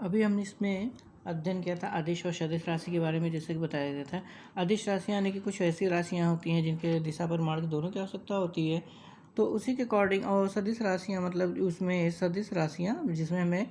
अभी हमने इसमें अध्ययन किया था अदिश और सदिश राशि के बारे में, जैसे कि बताया गया था। अदिश राशियाँ यानी कि कुछ ऐसी राशियाँ होती हैं जिनके दिशा परिमाण दोनों की आवश्यकता होती है, तो उसी के अकॉर्डिंग। और सदिश राशियाँ मतलब उसमें सदिश राशियाँ जिसमें हमें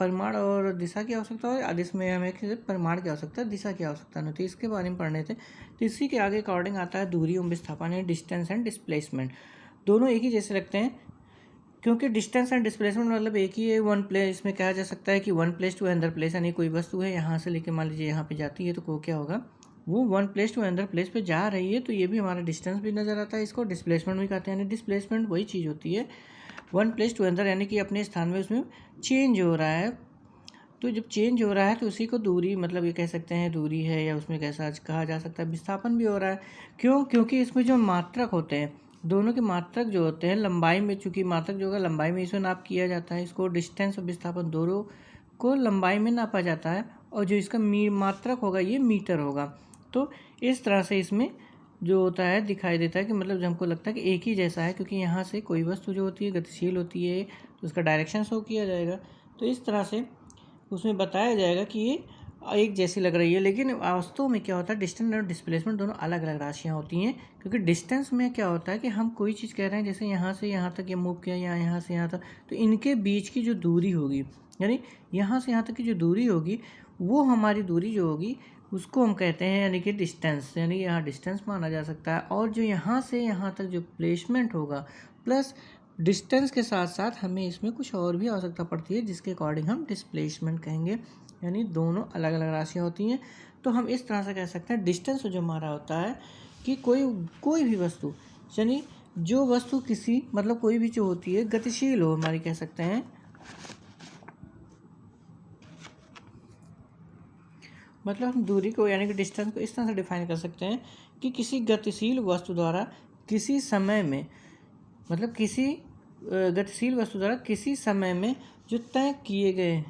परिमाण और दिशा की आवश्यकता हो, अदिश में हमें सिर्फ परिमाण की आवश्यकता, दिशा की आवश्यकता नहीं होती। इसके बारे में पढ़ने थे। तो इसी के आगे अकॉर्डिंग आता है दूरी एवं विस्थापन यानी डिस्टेंस एंड डिस्प्लेसमेंट। दोनों एक ही जैसे लगते हैं क्योंकि डिस्टेंस एंड डिस्प्लेसमेंट मतलब एक ही है। वन प्लेस इसमें कहा जा सकता है कि one place to another place, यानी कोई वस्तु है यहाँ से लेके मान लीजिए यहाँ पे जाती है, तो वो क्या होगा, वो one place to another place पे जा रही है, तो ये भी हमारा डिस्टेंस भी नज़र आता है। इसको डिस्प्लेसमेंट भी कहते हैं। यानी डिस्प्लेसमेंट वही चीज़ होती है वन प्लेस टू अनदर, यानी कि अपने स्थान में उसमें चेंज हो रहा है। तो जब चेंज हो रहा है तो उसी को दूरी मतलब ये कह सकते हैं दूरी है, या उसमें कैसा कहा जा सकता है विस्थापन भी हो रहा है। क्यों? क्योंकि इसमें जो मात्रक होते हैं, दोनों के मात्रक जो होते हैं लंबाई में, चूंकि मात्रक जो होगा लंबाई में इसमें नाप किया जाता है। इसको डिस्टेंस और विस्थापन दोनों को लंबाई में नापा जाता है, और जो इसका मात्रक होगा ये मीटर होगा। तो इस तरह से इसमें जो होता है दिखाई देता है कि मतलब हमको लगता है कि एक ही जैसा है, क्योंकि यहाँ से कोई वस्तु जो होती है गतिशील होती है तो उसका डायरेक्शन शो किया जाएगा। तो इस तरह से उसमें बताया जाएगा कि ये एक जैसी लग रही है, लेकिन वास्तव में क्या होता है, डिस्टेंस और डिस्प्लेसमेंट दोनों अलग अलग राशियाँ होती हैं। क्योंकि डिस्टेंस में क्या होता है कि हम कोई चीज़ कह रहे हैं, जैसे यहाँ से यहाँ तक ये मूव किया या यहाँ से यहाँ तक, तो इनके बीच की जो दूरी होगी, यानी यहाँ से यहाँ तक की जो दूरी होगी, वो हमारी दूरी जो होगी उसको हम कहते हैं यानी कि डिस्टेंस, यानी यहाँ डिस्टेंस माना जा सकता है। और जो यहाँ से यहाँ तक जो प्लेसमेंट होगा प्लस डिस्टेंस के साथ साथ हमें इसमें कुछ और भी आवश्यकता पड़ती है, जिसके अकॉर्डिंग हम डिस्प्लेसमेंट कहेंगे। यानी दोनों अलग अलग राशियाँ होती हैं। तो हम इस तरह से कह सकते हैं डिस्टेंस जो हमारा होता है कि कोई भी वस्तु, यानी जो वस्तु किसी मतलब कोई भी जो होती है गतिशील हो हमारी, कह सकते हैं मतलब हम दूरी को यानी कि डिस्टेंस को इस तरह से डिफाइन कर सकते हैं कि किसी गतिशील वस्तु द्वारा किसी समय में, मतलब किसी गतिशील वस्तु द्वारा किसी समय में जो तय किए गए,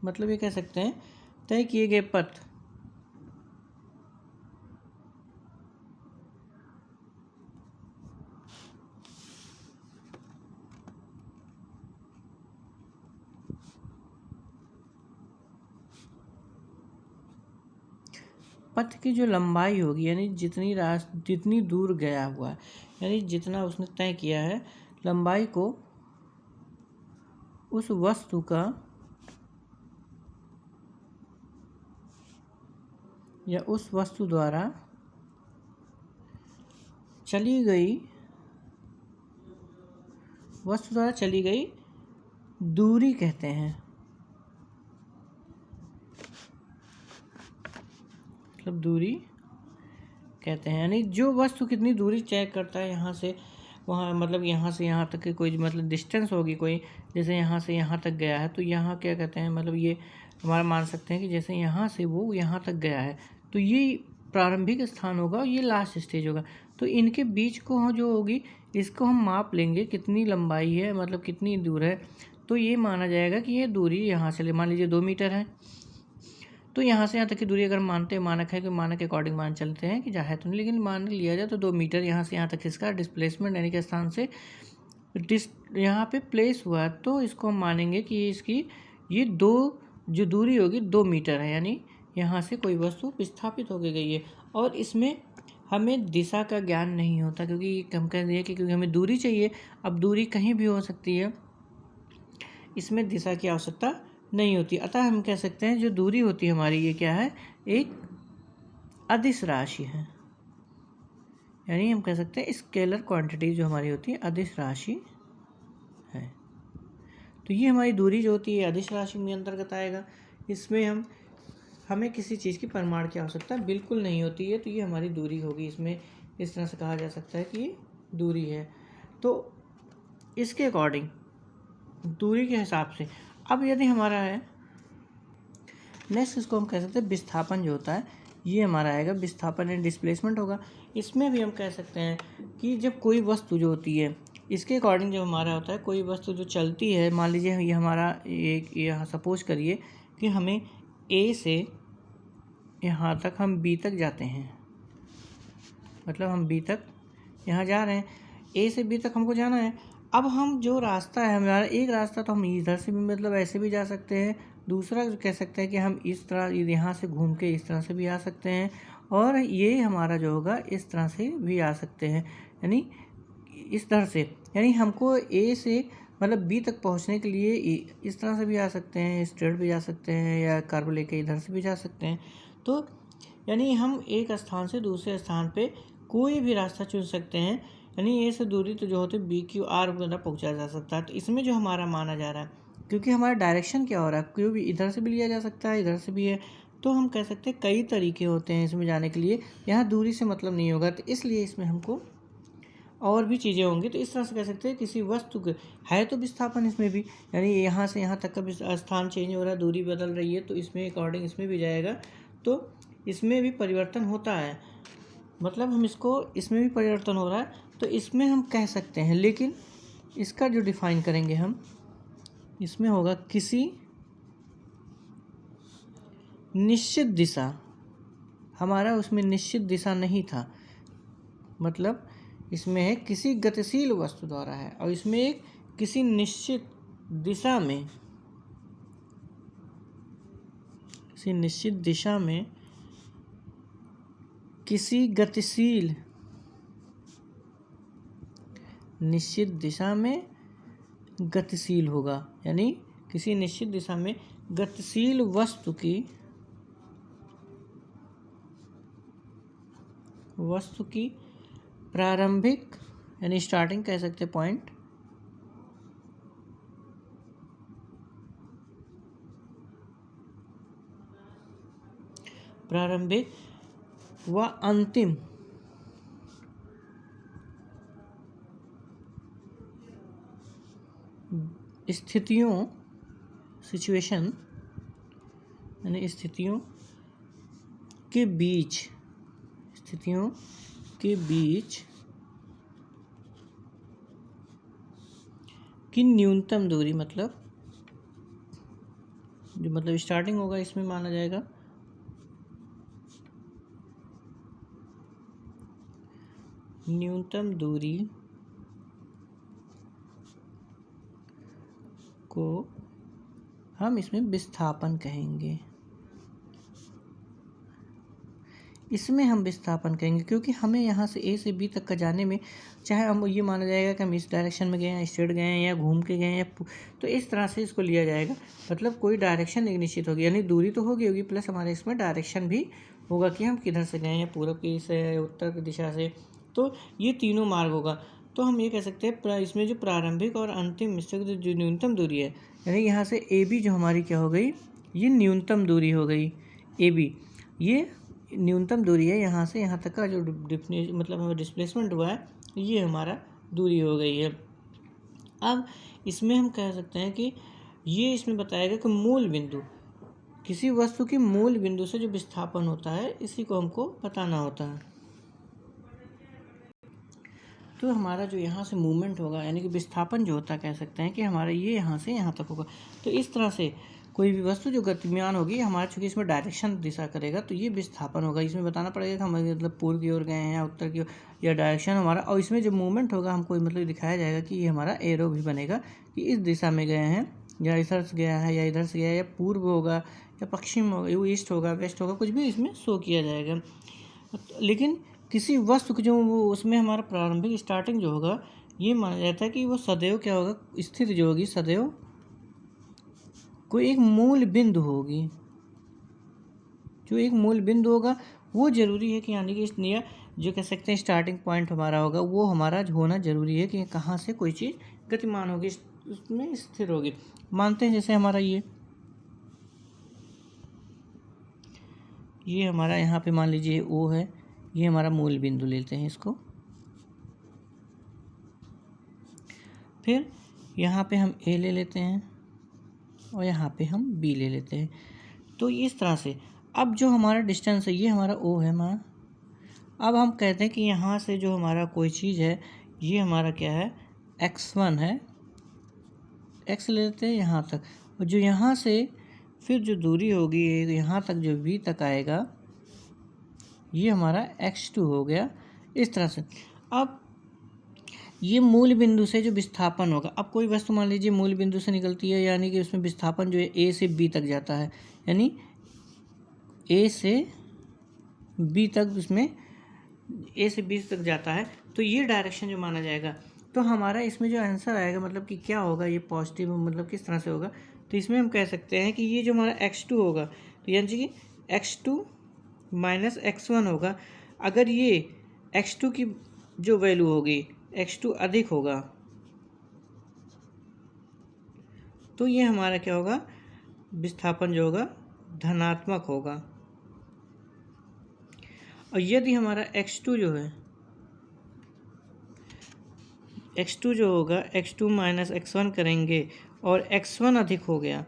मतलब ये कह सकते हैं तय किए गए पथ, पथ की जो लंबाई होगी, यानी जितनी दूर गया हुआ है, यानी जितना उसने तय किया है लंबाई को उस वस्तु का या उस वस्तु द्वारा चली गई दूरी कहते हैं। मतलब दूरी कहते हैं, यानी जो वस्तु कितनी दूरी चेक करता है यहाँ से वहाँ, मतलब यहाँ से यहाँ तक की कोई मतलब डिस्टेंस होगी कोई, जैसे यहाँ से यहाँ तक गया है, तो यहाँ क्या कहते हैं, मतलब ये हमारा मान सकते हैं कि जैसे यहाँ से वो यहाँ तक गया है, तो ये प्रारंभिक स्थान होगा और ये लास्ट स्टेज होगा। तो इनके बीच को जो होगी इसको हम माप लेंगे कितनी लंबाई है, मतलब कितनी दूर है, तो ये माना जाएगा कि ये दूरी यहाँ से मान लीजिए 2 मीटर है। तो यहाँ से यहाँ तक की दूरी अगर मानते हैं, मानक है कि मानक के अकॉर्डिंग मान चलते हैं कि चाहे तो नहीं, लेकिन मान लिया जाए तो 2 मीटर यहाँ से यहाँ तक इसका डिस्प्लेसमेंट यानी कि स्थान से यहाँ पे प्लेस हुआ है, तो इसको हम मानेंगे कि इसकी ये जो दूरी होगी 2 मीटर है, यानी यहाँ से कोई वस्तु विस्थापित होके गई है। और इसमें हमें दिशा का ज्ञान नहीं होता, क्योंकि हम कह दिए कि क्योंकि हमें दूरी चाहिए। अब दूरी कहीं भी हो सकती है, इसमें दिशा की आवश्यकता नहीं होती। अतः हम कह सकते हैं जो दूरी होती है हमारी, ये क्या है, एक अदिश राशि है। यानी हम कह सकते हैं स्केलर क्वांटिटी जो हमारी होती है अदिश राशि है। तो ये हमारी दूरी जो होती है अदिश राशि में अंतर्गत आएगा। इसमें हमें किसी चीज़ की परिमाण की आवश्यकता बिल्कुल नहीं होती है, तो ये हमारी दूरी होगी। इसमें इस तरह से कहा जा सकता है कि ये दूरी है। तो इसके अकॉर्डिंग दूरी के हिसाब से अब यदि हमारा है नेक्स्ट, इसको हम कह सकते हैं विस्थापन जो होता है, ये हमारा आएगा विस्थापन एंड डिस्प्लेसमेंट होगा। इसमें भी हम कह सकते हैं कि जब कोई वस्तु जो होती है इसके अकॉर्डिंग जब हमारा होता है कोई वस्तु जो चलती है, मान लीजिए ये हमारा एक यहाँ सपोज करिए कि हमें ए से यहाँ तक हम बी तक जाते हैं, मतलब हम बी तक यहाँ जा रहे हैं, ए से बी तक हमको जाना है। अब हम जो रास्ता है हमारा, एक रास्ता तो हम इधर से भी मतलब ऐसे भी जा सकते हैं, दूसरा जो कह सकते हैं कि हम इस तरह यहाँ से घूम के इस तरह से भी आ सकते हैं, और ये हमारा जो होगा इस तरह से भी आ सकते हैं, यानी इस तरह से, यानी हमको ए से मतलब बी तक पहुंचने के लिए इस तरह से भी आ सकते हैं, स्ट्रेट भी जा सकते हैं, या कर्व लेके इधर से भी जा सकते हैं। तो यानी हम एक स्थान से दूसरे स्थान पे कोई भी रास्ता चुन सकते हैं, यानी ए से दूरी तो जो होती है बी क्यू आर मतलब पहुँचा जा सकता है। तो इसमें जो हमारा माना जा रहा है, क्योंकि हमारा डायरेक्शन क्या हो रहा है, क्यों भी इधर से भी लिया जा सकता है, इधर से भी है, तो हम कह सकते हैं कई तरीके होते हैं इसमें जाने के लिए, यहाँ दूरी से मतलब नहीं होगा, तो इसलिए इसमें हमको और भी चीज़ें होंगी। तो इस तरह से कह सकते हैं किसी वस्तु के है तो विस्थापन इसमें भी, यानी यहाँ से यहाँ तक का स्थान चेंज हो रहा है, दूरी बदल रही है, तो इसमें अकॉर्डिंग इसमें भी जाएगा, तो इसमें भी परिवर्तन होता है, मतलब हम इसको इसमें भी परिवर्तन हो रहा है, तो इसमें हम कह सकते हैं। लेकिन इसका जो डिफाइन करेंगे हम, इसमें होगा किसी निश्चित दिशा, हमारा उसमें निश्चित दिशा नहीं था, मतलब इसमें है किसी गतिशील वस्तु द्वारा है, और इसमें एक किसी निश्चित दिशा में, किसी निश्चित दिशा में किसी गतिशील, निश्चित दिशा में गतिशील होगा, यानी किसी निश्चित दिशा में गतिशील वस्तु की प्रारंभिक, यानी स्टार्टिंग कह सकते पॉइंट, प्रारंभिक व अंतिम स्थितियों, सिचुएशन, यानी स्थितियों के बीच, स्थितियों के बीच की न्यूनतम दूरी, मतलब जो मतलब स्टार्टिंग होगा इसमें माना जाएगा न्यूनतम दूरी को हम इसमें विस्थापन कहेंगे, इसमें हम विस्थापन कहेंगे, क्योंकि हमें यहाँ से ए से बी तक का जाने में, चाहे हम ये माना जाएगा कि हम इस डायरेक्शन में गए हैं, स्ट्रेट गए हैं, या घूम के गए हैं, या तो इस तरह से इसको लिया जाएगा, मतलब कोई डायरेक्शन एक निश्चित होगी, यानी दूरी तो होगी प्लस हमारे इसमें डायरेक्शन भी होगा कि हम किधर से गए हैं, पूर्व की से, उत्तर की दिशा से, तो ये तीनों मार्ग होगा। तो हम ये कह सकते हैं इसमें जो प्रारंभिक और अंतिम स्थगित जो न्यूनतम दूरी है, यानी यहाँ से ए बी जो हमारी क्या हो गई, ये न्यूनतम दूरी हो गई, ए बी ये न्यूनतम दूरी है, यहाँ से यहाँ तक का जो मतलब डिस्प्लेसमेंट हुआ है, ये हमारा दूरी हो गई है। अब इसमें हम कह सकते हैं कि ये इसमें बताएगा कि मूल बिंदु, किसी वस्तु की मूल बिंदु से जो विस्थापन होता है, इसी को हमको बताना होता है। तो हमारा जो यहाँ से मूवमेंट होगा, यानी कि विस्थापन जो होता है, कह सकते हैं कि हमारा ये यहाँ से यहाँ तक होगा। तो इस तरह से कोई भी वस्तु जो गतिमान होगी, हमारा चूंकि इसमें डायरेक्शन दिशा करेगा, तो ये विस्थापन होगा। इसमें बताना पड़ेगा कि हम मतलब पूर्व की ओर गए हैं या उत्तर की ओर, या डायरेक्शन हमारा, और इसमें जो मूवमेंट होगा हमको मतलब दिखाया जाएगा कि ये हमारा एरो भी बनेगा कि इस दिशा में गए हैं, या इधर से गया है, या इधर से गया है, या पूर्व होगा, या पश्चिम होगा, ईस्ट होगा, वेस्ट होगा, कुछ भी इसमें शो किया जाएगा। लेकिन किसी वस्तु की जो वो उसमें हमारा प्रारंभिक स्टार्टिंग जो होगा, ये माना जाता है कि वो सदैव क्या होगा, स्थिति जो होगी सदैव कोई एक मूल बिंदु होगी, जो एक मूल बिंदु होगा वो जरूरी है कि, यानी कि इसलिए जो कह सकते हैं स्टार्टिंग पॉइंट हमारा होगा, वो हमारा होना जरूरी है कि कहाँ से कोई चीज़ गतिमान होगी, उसमें स्थिर होगी। मानते हैं जैसे हमारा ये हमारा यहाँ पे मान लीजिए ओ है, ये हमारा मूल बिंदु लेते हैं इसको, फिर यहाँ पे हम ए ले लेते हैं, और यहाँ पे हम बी ले लेते हैं। तो इस तरह से अब जो हमारा डिस्टेंस है, ये हमारा ओ है हमारा। अब हम कहते हैं कि यहाँ से जो हमारा कोई चीज़ है, ये हमारा क्या है, x1 है, x ले लेते हैं यहाँ तक, और जो यहाँ से फिर जो दूरी होगी यहाँ तक जो v तक आएगा, ये हमारा x2 हो गया। इस तरह से अब ये मूल बिंदु से जो विस्थापन होगा, अब कोई वस्तु मान लीजिए मूल बिंदु से निकलती है, यानी कि उसमें विस्थापन जो है ए से बी तक जाता है, यानी ए से बी तक, उसमें ए से बी तक जाता है, तो ये डायरेक्शन जो माना जाएगा। तो हमारा इसमें जो आंसर आएगा मतलब कि क्या होगा, ये पॉजिटिव मतलब किस तरह से होगा, तो इसमें हम कह सकते हैं कि ये जो हमारा x2 होगा, तो यानी कि x2 माइनस x1 होगा। अगर ये x2 की जो वैल्यू होगी, x2 अधिक होगा, तो ये हमारा क्या होगा, विस्थापन जो होगा धनात्मक होगा। और यदि हमारा x2 जो है, x2 जो होगा, x2 माइनस x1 करेंगे और x1 अधिक हो गया,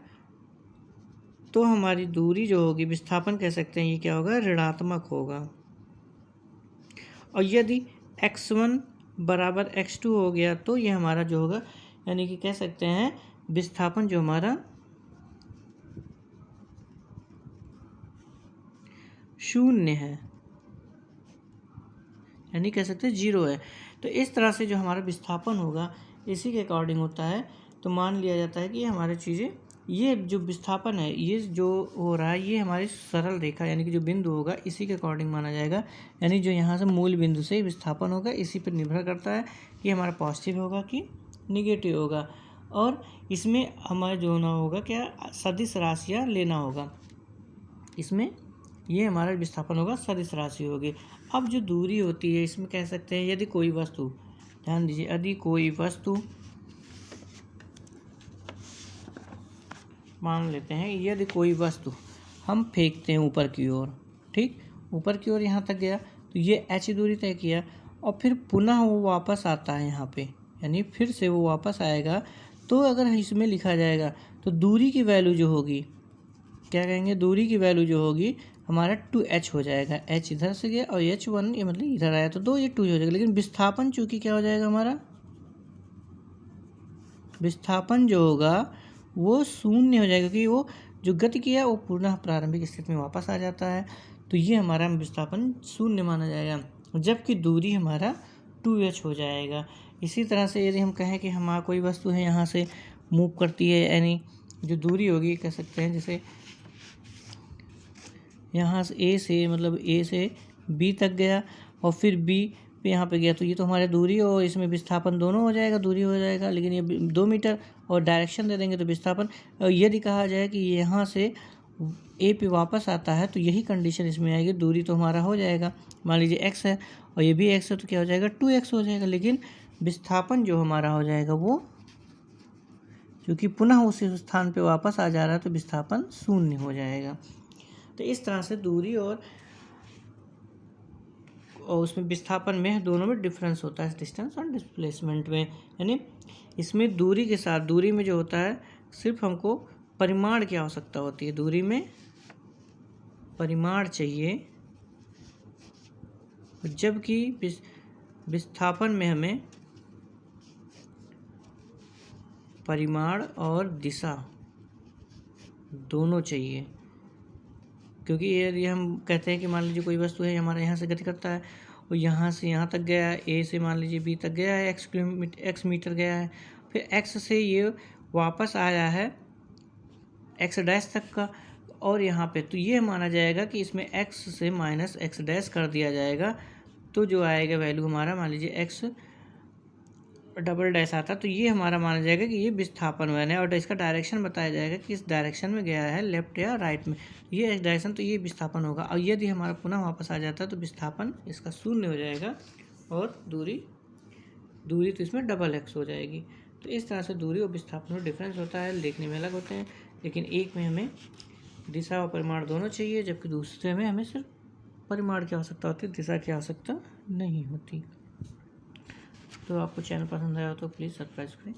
तो हमारी दूरी जो होगी, विस्थापन कह सकते हैं, ये क्या होगा, ऋणात्मक होगा। और यदि x1 बराबर x2 हो गया, तो ये हमारा जो होगा, यानी कि कह सकते हैं विस्थापन जो हमारा शून्य है, यानी कह सकते हैं जीरो है। तो इस तरह से जो हमारा विस्थापन होगा, इसी के अकॉर्डिंग होता है। तो मान लिया जाता है कि ये हमारी चीज़ें, ये जो विस्थापन है, ये जो हो रहा है, ये हमारी सरल रेखा यानी कि जो बिंदु होगा, इसी के अकॉर्डिंग माना जाएगा। यानी जो यहाँ से मूल बिंदु से विस्थापन होगा, इसी पर निर्भर करता है कि हमारा पॉजिटिव होगा कि निगेटिव होगा। और इसमें हमारा जो होना होगा क्या, सदिश राशियाँ लेना होगा। इसमें ये हमारा विस्थापन होगा, सदिश राशि होगी। अब जो दूरी होती है, इसमें कह सकते हैं यदि कोई वस्तु, ध्यान दीजिए, यदि कोई वस्तु, मान लेते हैं यदि कोई वस्तु हम फेंकते हैं ऊपर की ओर, ठीक, ऊपर की ओर यहाँ तक गया, तो ये h दूरी तय किया, और फिर पुनः वो वापस आता है यहाँ पे, यानी फिर से वो वापस आएगा। तो अगर इसमें लिखा जाएगा, तो दूरी की वैल्यू जो होगी, क्या कहेंगे, दूरी की वैल्यू जो होगी हमारा 2h हो जाएगा। h इधर से गया और h1 ये मतलब इधर आया, तो 2 ये 2 हो जाएगा। लेकिन विस्थापन चूंकि क्या हो जाएगा, हमारा विस्थापन जो होगा वो शून्य हो जाएगा, क्योंकि वो जो गति किया वो पुनः प्रारंभिक स्थिति में वापस आ जाता है। तो ये हमारा विस्थापन शून्य माना जाएगा, जबकि दूरी हमारा 2h हो जाएगा। इसी तरह से यदि हम कहें कि हमारा कोई वस्तु है यहाँ से मूव करती है, यानी जो दूरी होगी, कह सकते हैं जैसे यहाँ से ए से, मतलब ए से बी तक गया और फिर बी पे यहाँ पे गया, तो ये तो हमारी दूरी और इसमें विस्थापन दोनों हो जाएगा, दूरी हो जाएगा। लेकिन ये 2 मीटर और डायरेक्शन दे देंगे तो विस्थापन। और यदि कहा जाए कि यहाँ से ए पे वापस आता है, तो यही कंडीशन इसमें आएगी, दूरी तो हमारा हो जाएगा, मान लीजिए x है और ये भी x है, तो क्या हो जाएगा, 2x हो जाएगा। लेकिन विस्थापन जो हमारा हो जाएगा वो, क्योंकि पुनः उसी स्थान पे वापस आ जा रहा है, तो विस्थापन शून्य हो जाएगा। तो इस तरह से दूरी और उसमें विस्थापन में दोनों में डिफरेंस होता है, डिस्टेंस और डिस्प्लेसमेंट में। यानी इसमें दूरी के साथ, दूरी में जो होता है, सिर्फ हमको परिमाण की आवश्यकता होती है, दूरी में परिमाण चाहिए, जबकि विस्थापन में हमें परिमाण और दिशा दोनों चाहिए। क्योंकि यदि हम कहते हैं कि मान लीजिए कोई वस्तु है, हमारे यहाँ से गति करता है और यहाँ से यहाँ तक गया है, ए से मान लीजिए बी तक गया है, x मीटर गया है, फिर x से ये वापस आया है x डैश तक का, और यहाँ पे तो ये माना जाएगा कि इसमें x से माइनस x डैश कर दिया जाएगा, तो जो आएगा वैल्यू हमारा, मान लीजिए x डबल डैश आता, तो ये हमारा माना जाएगा कि ये विस्थापन हुआ है। और इसका डायरेक्शन बताया जाएगा कि इस डायरेक्शन में गया है, लेफ्ट या राइट में, ये डायरेक्शन, तो ये विस्थापन होगा। और यदि हमारा पुनः वापस आ जाता है, तो विस्थापन इसका शून्य हो जाएगा और दूरी तो इसमें डबल x हो जाएगी। तो इस तरह से दूरी और विस्थापन में डिफरेंस होता है, देखने में अलग होते हैं, लेकिन एक में हमें दिशा और परिमाण दोनों चाहिए, जबकि दूसरे में हमें सिर्फ परिमाण की आवश्यकता होती है, दिशा की आवश्यकता नहीं होती। तो आपको चैनल पसंद आया तो प्लीज़ सब्सक्राइब करें।